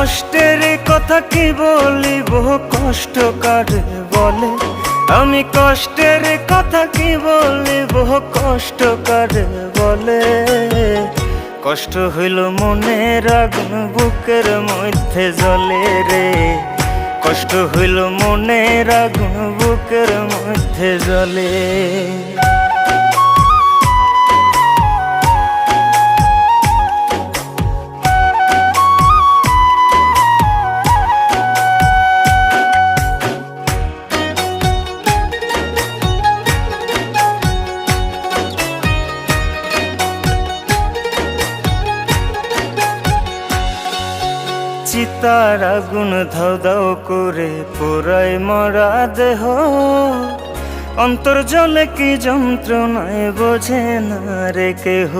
কষ্টের কথা কি বলিব, কষ্ট কারে বলে। আমি কষ্টের কথা কি বলিব, কষ্ট কারে বলে। কষ্ট হইল মনের আগুন বুকের মধ্যে জ্বলে রে। কষ্ট হইল মনের আগুন বুকের মধ্যে জ্বলে। চিতার আগুন ধাও ধাও করে পোড়ায় মরা দেহ। অন্তর জলে কি যন্ত্রণায় বোঝে না রে কেহ।